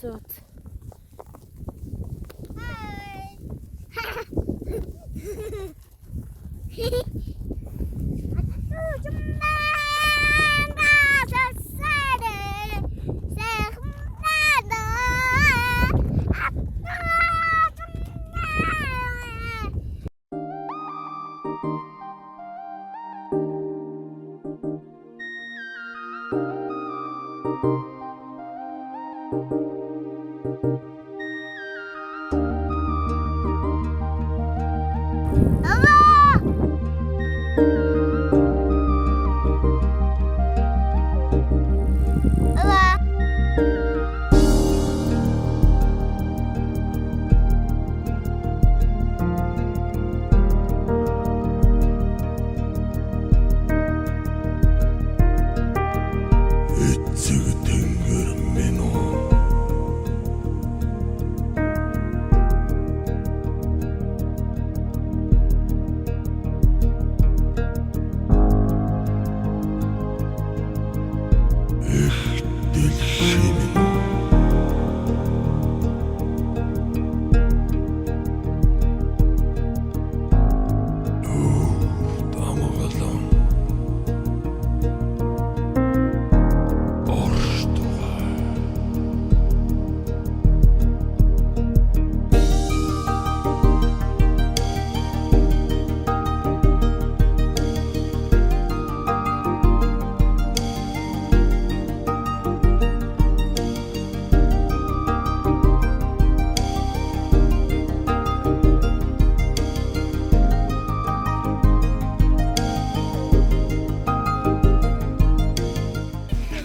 цууд.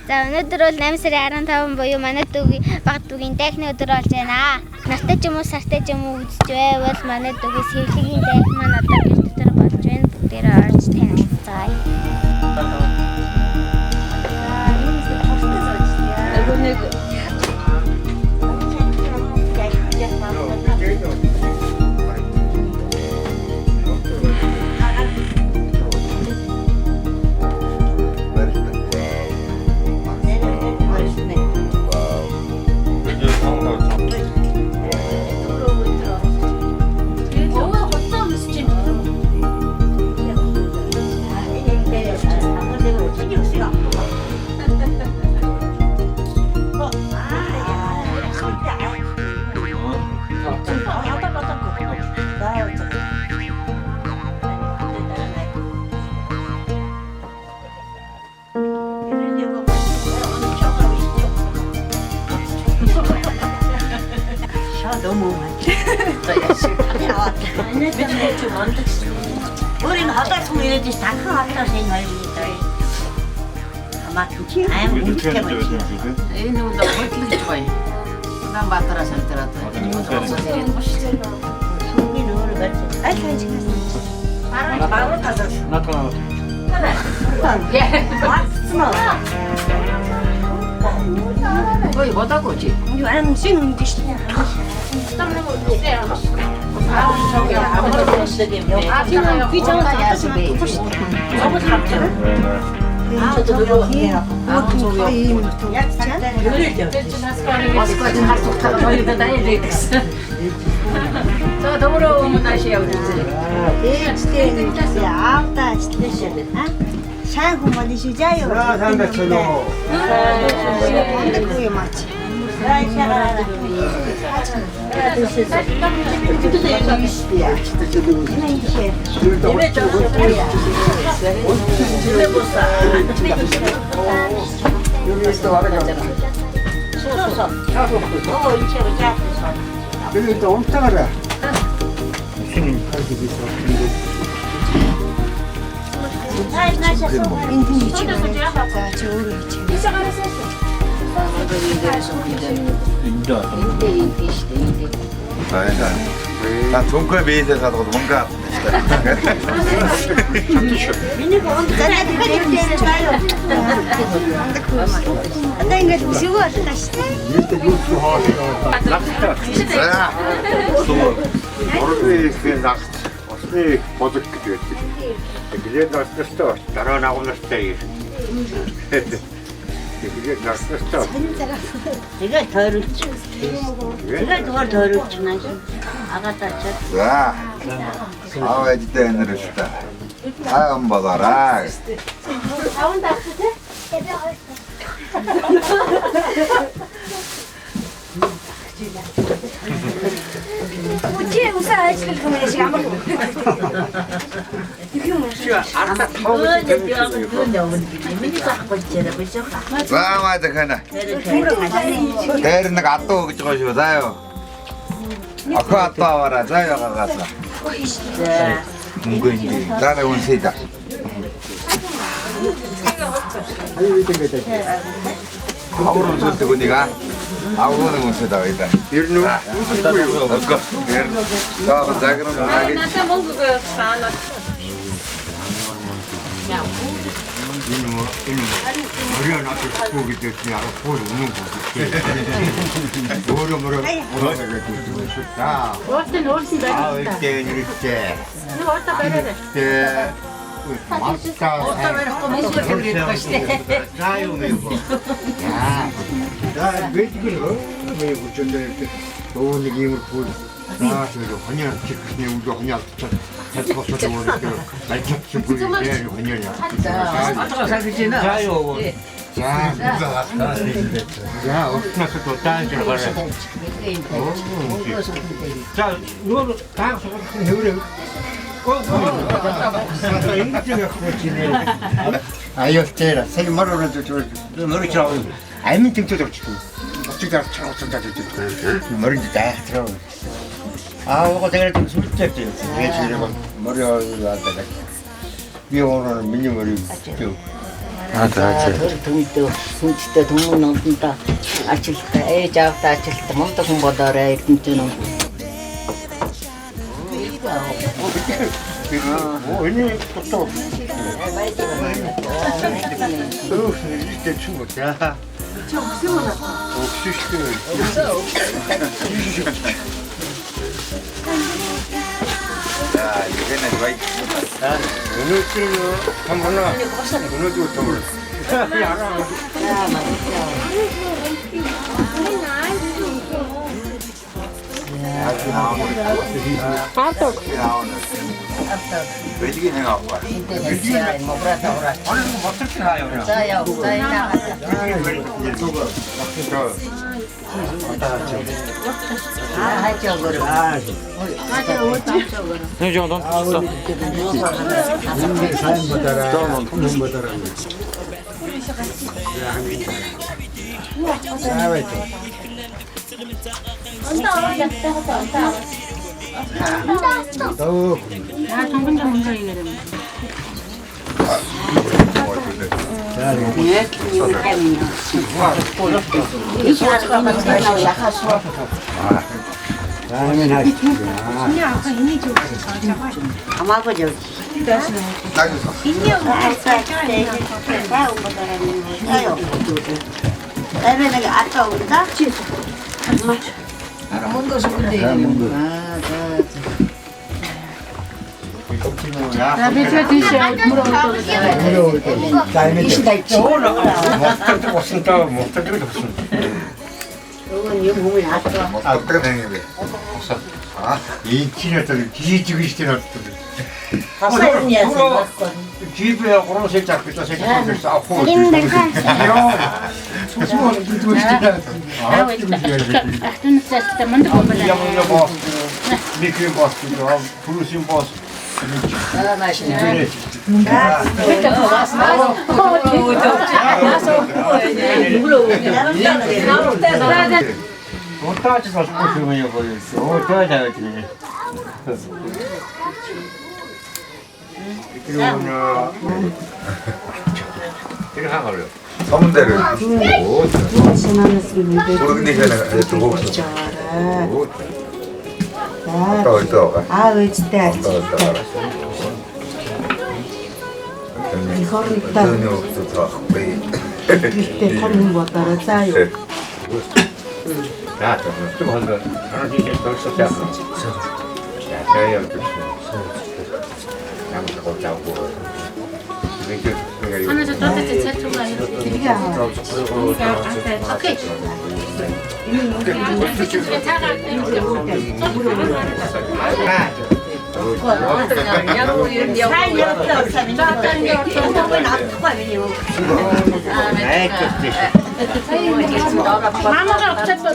За өнөөдөр бол 8 сарын 15 буюу манай дүүгийн баг дүүгийн дахны өдөр болж байна. Нартай ч юм уу сартай ч юм уу үзэж байвал манай дүүгийн сэвлэгийн дах маань одоо гэр дотор болж байна. Бүгдээрээ орж танилцгаая. 우리는 하다송 이래도 다큰 하다서 말입니다. 아마 아예 못해 버리죠. Энэ үл хөтлөж гоё. Удаан Баатараас хамтраад 송민 오늘 같이 아이 괜찮았어. 마음을 가졌어. 나타나. 거의 뭐다고 오지? 이거 안 쓰는 게 싫어. 저기 아무도 못 쓰게 지금 귀찮아서 야수 배. 너무 잡죠. 저도 노력해요. 모스크바에서 하루 타고 저희도 다니는 데있어. 저 더불어 오면 날씨야 우리 여기 엄청 알아. 무슨 팔기 있어? 난 돈컬 베이스에 사도 뭔가 Osni bozuk gidiyor. Gidelim de aslında daha ne olmaz değil. 이게 났었어. 내가 더럽지. 내가 누가 더럽지 나지. 아가다 저. 자, 아버지 때는 싶다. 다음 받아라. 자, 맞아, 가나. 대리는 갔다 그쪽 오시고 자요. 아, 그 갔다 와라, 자요, 가서. 문근지, 나는 온세다. 아우는 소 뜨고 니가 아우는 온세다 일단. 일로 어거. 자, 자 그럼 나게. 머리가 나한테 보기 때문에 알아 보러 오는 거지. 뭐로 자, 아, 이때 이렇게 이때 맛있다. 자요 이거. 야, 나왜 지금 왜 붙였는데 이렇게 좋은 느낌을 보여. 아, 저거 그냥 그냥 우리가 그냥 대포서도 이렇게 날렵게 보이게 그냥이야. 자요. 자, 어떻게 또 다른 줄 알아. 자, 이거 다 해오래. 아유, 제라. 세 머리로 저 머리 쳐. 아니면 등쳐져 치고. 어쩌다 머리 다 들어. 아, 이거 내가 좀 술집지. 이게 제일 머리가 왔다가. 비 오는 미니 머리. 동도 숨치다 동문 넘다 아칠다 애 잡다 아칠다 몸도 공부하더라 이렇게 주는 웬일 또 이때 춤을 야 자, 이제는 이거 오늘 찍는 한번 나 오늘 또 또 야라 외지기 생각하고 와. 아마버저 나줘서. 애매하게 아까 온다? 이건 이 몸이 아까 어떻게 되는 게? 아, 이 키네들 뒤지고 시키는 사연이어서 집에 그런 살짝 그저 생각을 쌓고 Энд хан. 미크림 버스도 브루신 버스 어떠하지 사실 그러면 보였어. 어떠하지 이렇게 하거든요. 서문대를. 오, 근데 이제 두고 없어. 또. 아, 왜 진짜 또. 이거를 딱 저녁부터 거의. 이때 타는 거 따라짜요. 야, 좀 한다. 하나씩 더 썼지 않나? 야, 저희 좀 양하고 자고. 이렇게 하나씩 따뜻해 채초가 오케이. 마마가 없었어.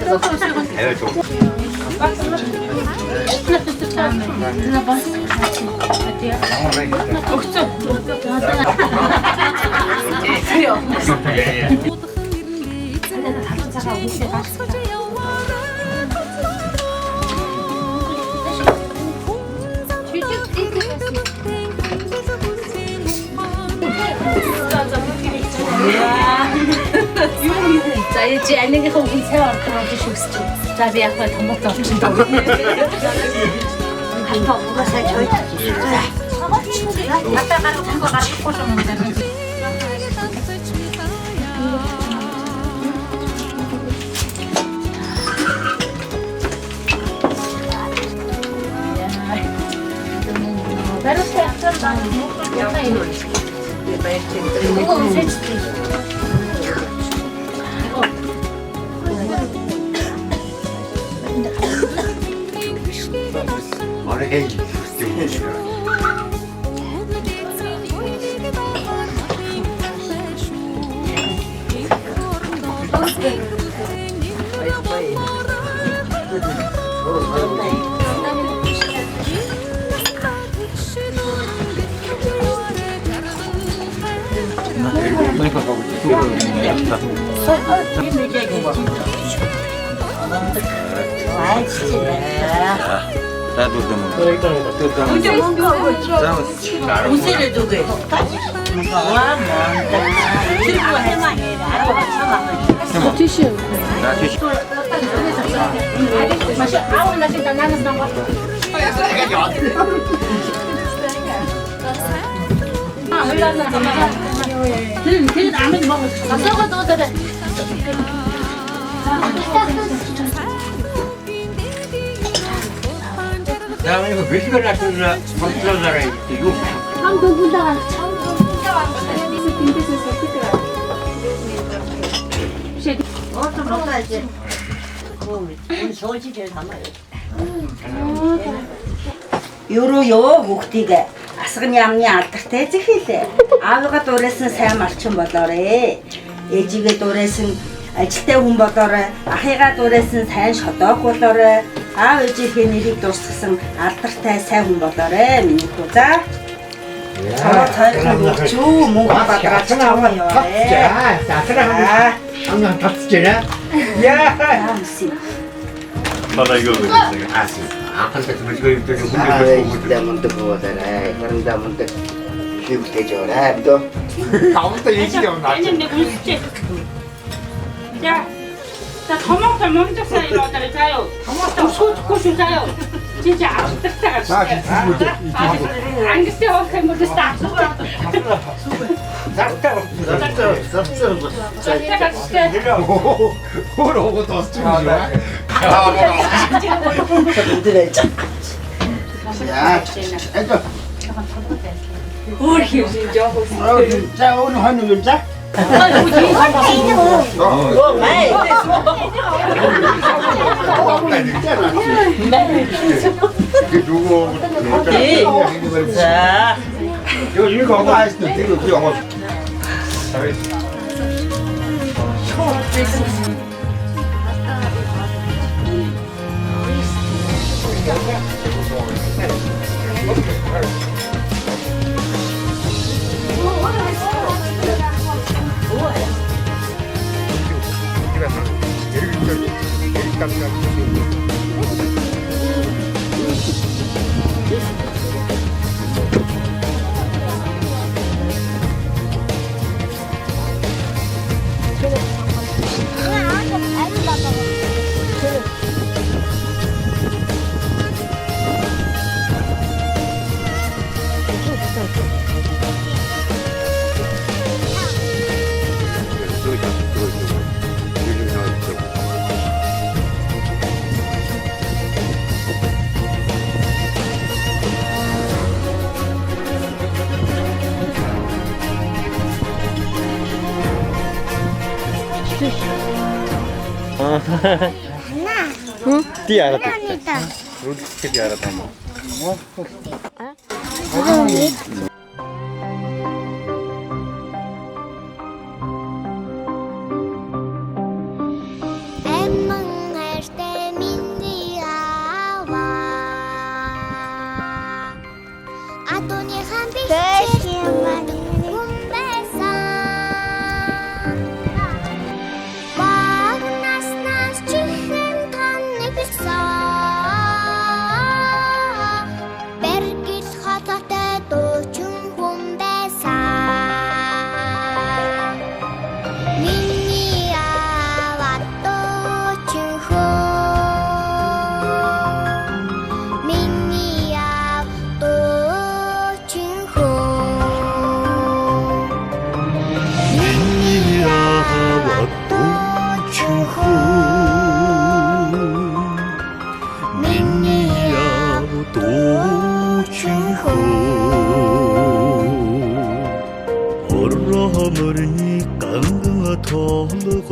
За чи анигийнхаа үгийн цай ордог гэж хүсэж байна. За би яг томбот олчихсон. 한번 먹어서 저희도 갖다 가지고 그거 가지고 꽂아 먹으면 되는 Pero se hace más, 무쇠를 두고 야, 이거 몇 시간 났으나 방출하잖아. 이거. 좀 먹어야지. 우리 소시지를 담아요. Юу хүүхдийг асгын яамны алдартай зэхэлээ. Аавыгаа дуурайсан сайн малчин болоорой. Ээжигээ дуурайсан ажилтай хүн болоорой. Ахыгаа дуурайсан сайн шодоог болоорой. Аав ээжийнхээ нэрийг дуусгасан алдартай сайн хүн болоорой. Миний хүү за. Чуу мөнгө бадраач чаваа яваа. 나스라 항상 닥치잖아. 야. 바다 이거 그랬어요. 아한테 좀 이거 문제 문제 보잖아. 그런다 문제 기억되죠라. 또 아무도 얘기가 없나. 자, 토마토 먼저 사이로 자요. 토마토 소주 자요. 진짜 아주 딱딱하지. 안 그때 어떻게 뭐 됐다. 오고 더 쓰지 마. 야, 애들. 우리 진짜 진짜 오늘 하는 글자? 누구? 자, 이거 읽어봐. 이거 영어. Ти яагаад Анita. үлдэхэд яагаад юм бэ? Эммэн хайртай миний аава. Адууныхан бичсэн хүн байсан. Баг наснаас чихэн таныг билсэн. Бэргэл хототой дуучин хүн байсан. Миний аава дуучин хүн. Миний аав дуучин хүн. Миний аава дуучин хүн. Миний аав дуучин хүн. Орроморны ганга тоолгоод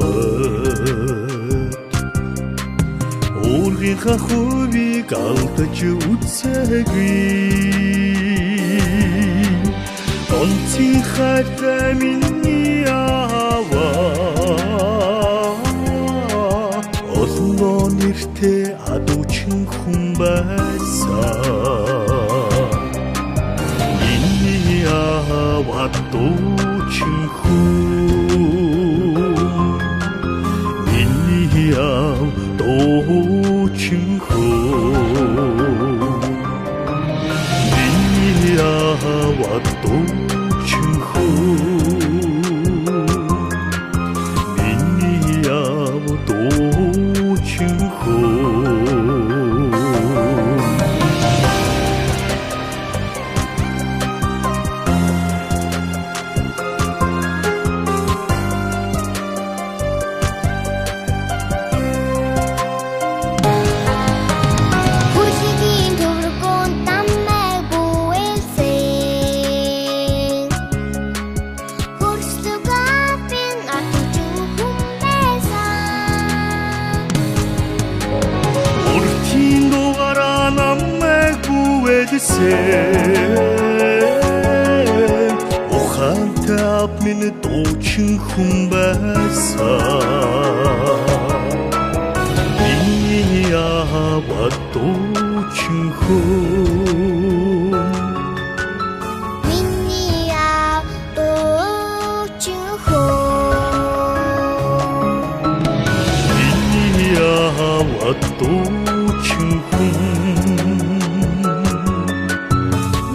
өөрийнхөө хувийг алдаж үзээгүй онцгой хайртай миний аава олон нэртэй адуучин хүн байсан. Миний аава дуучин хүн. Миний аава дуучин хүн. Миний аава дуучин хүн. Миний аава дуучин хүн. Хүсгийн төвөргөнд намайг бүэлсэн. Хөрслөг апин атучин хүн байсан. Уртын дугаараа намайг бүвэдсэн. Ухаантай ав минь дуучин хүн байсан. Миний аава дуучин хүн. Миний аав дуучин хүн. Миний аава дуучин хүн.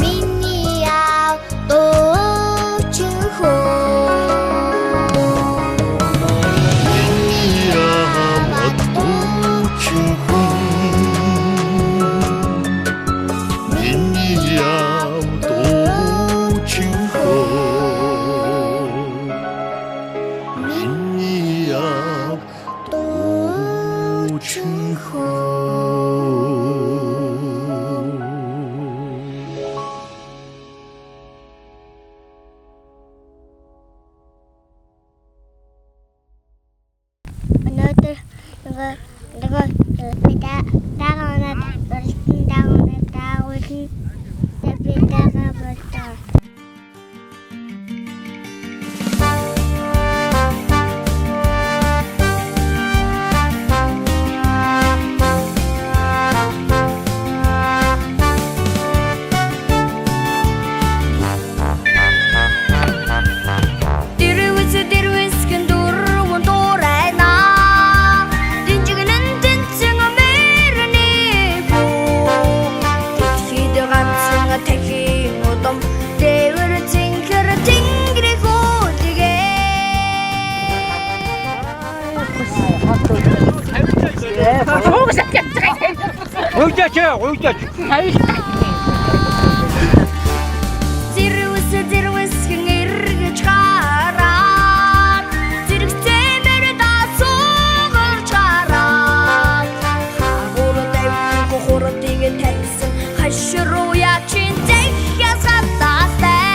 Миний аав дуучин хүн. Миний аав дуучин хүн. Миний аав дуучин хүн. Миний аав дуучин хүн. Өнөөдөр нөгөө дагавнаад уралдан дагавнаад даагуулна. Би дагав болтоо. Дэрвэс гэн дурван дурайна. Динжигнэн тэнцэн мэрний бүү. Тэтгэд ганцхан тэхийн удам дэвэр зинхэр тэнгэрийг үүдгээ. Уйдаач. Дэрвэс гэн эргэж хараад. Зэрэгцэмэр дасуугарч хараад. Хаагур дэвхийг хурдыг таньсан хашруу яачин зэхясат тастай.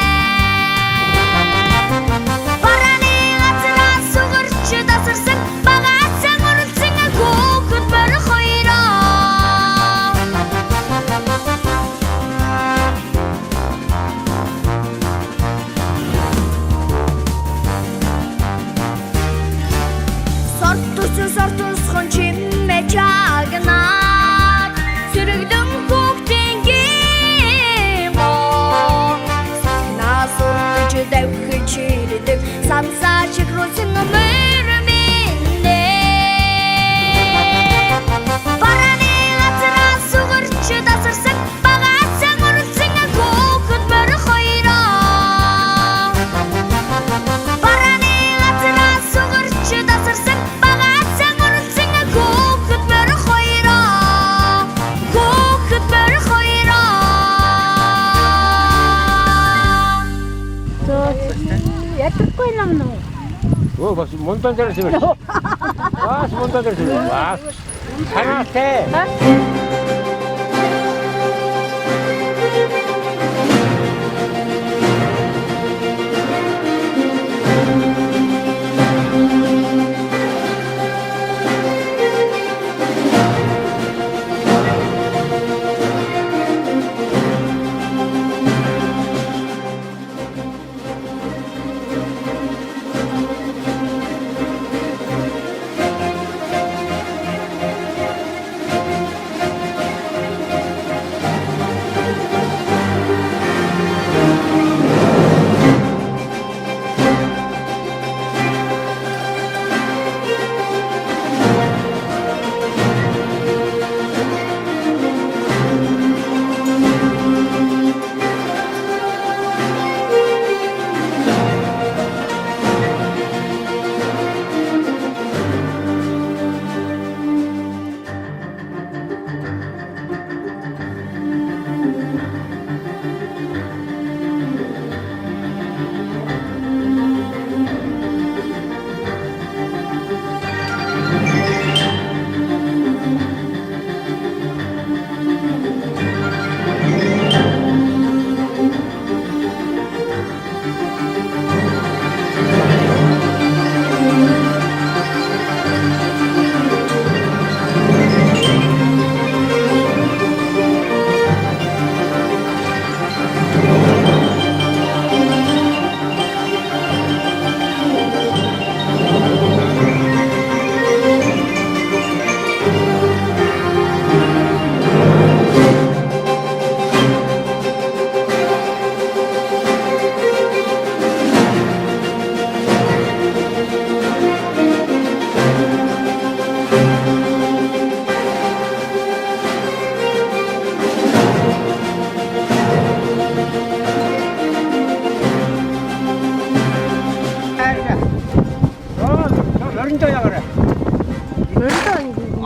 Бараны газраас сугарч тасарсан багаасан уралсан Сортусхон чимээ чагнаад сэрэгдэн хүүхдийн гоо нас урдж давхиж ирдэг сансаа чигрүүлсэн мөр минь бараны газраас сугарч тасарсан багаасан уралсан хүүхэд мөр хоёроо бараны газраас сугарч тасарсан ятгахгүй нам нөө. Оо бас монтан дээр симэр. Бас монтан дээр симэр. Бас. Санаатай.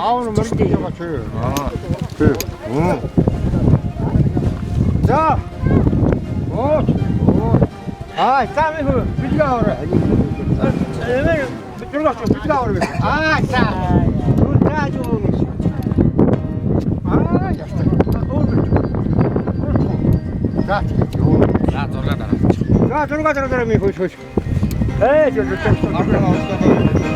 아우는 머리띠가 줘요. 아, 그래. 응. 자, 아, 쌈이 그 비지가 오래. 얘는 들어갔어, 비지가 오래. 아, 자, 자 좀. 아, 됐어. 자, 자, 들어가다. 자, 들어가다 미 보시. 에이, 저. 앞으로 나오시다.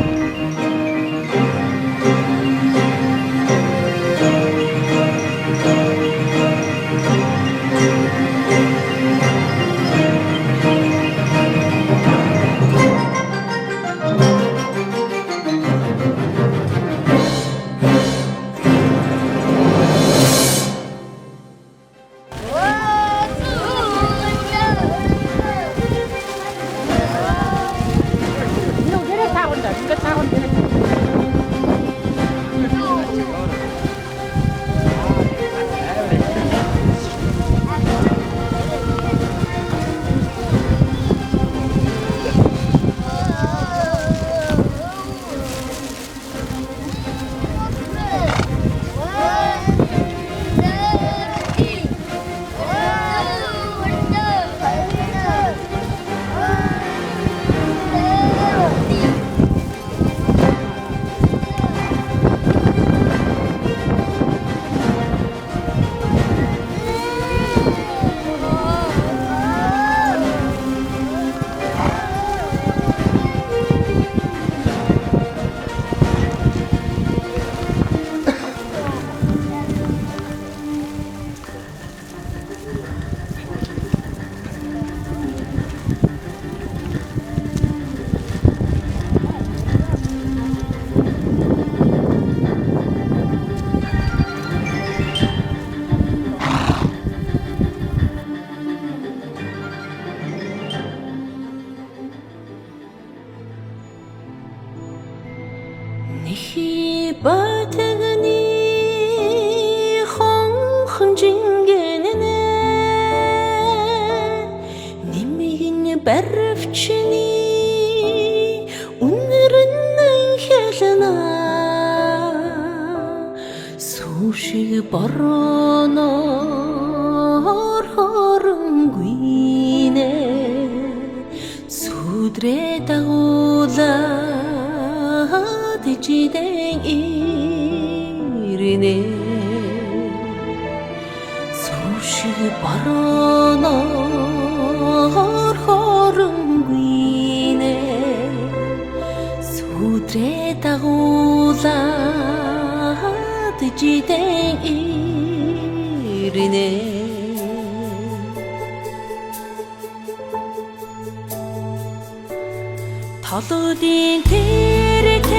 Нэхи батагны хонхон жингэнэ Нимийн барвчны үнэрэн хэлнэ Сушиг бороноор хоронguine Сүдрэ дагуулаад ижидэн ирнэ Сушиг бороноор хоронguine Сүдрэ дагуулаад ижидэн ирнэ Толодын тэртэд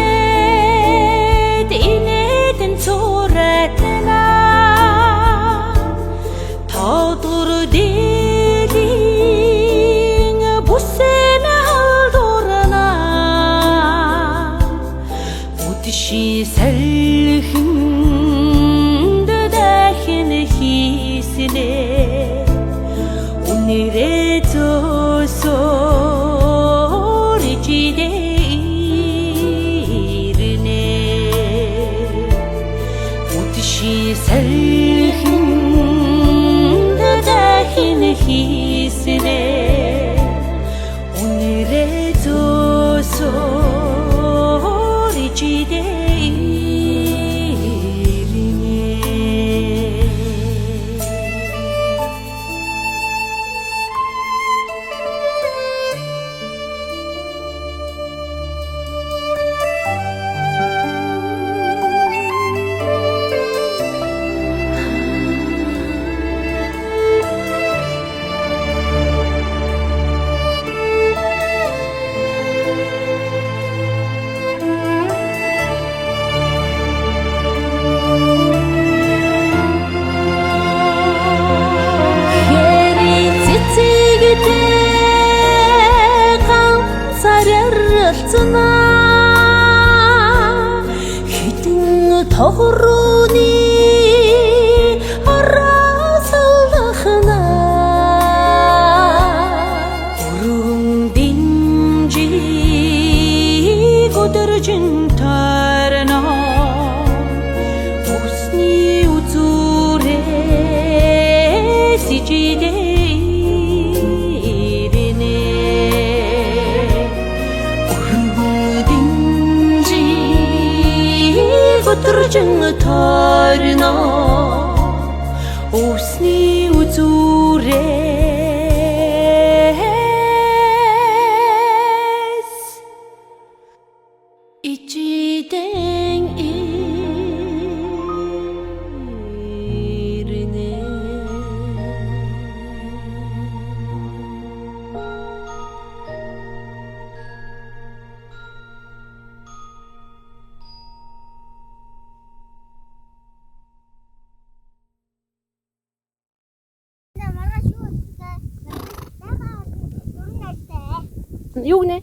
инээдэн цуратна Тодор дээлийн бүсэн халдурна Үдши салхинд дахин хийснэ Үнэрээ зөөсөөр ижидэрнэ Үдши салхинд дахин хийснэ Үнэрээ зөөсөөр ижидэрнэ Хитэн тохороны арасалхна Өргөн динжи өдөржин тарна Усны үзүрээ сижидэ Өдөржин тарна Усны үзүрээс ичидэн ирнэ Маргааш юу вэ? Юу гэнэ?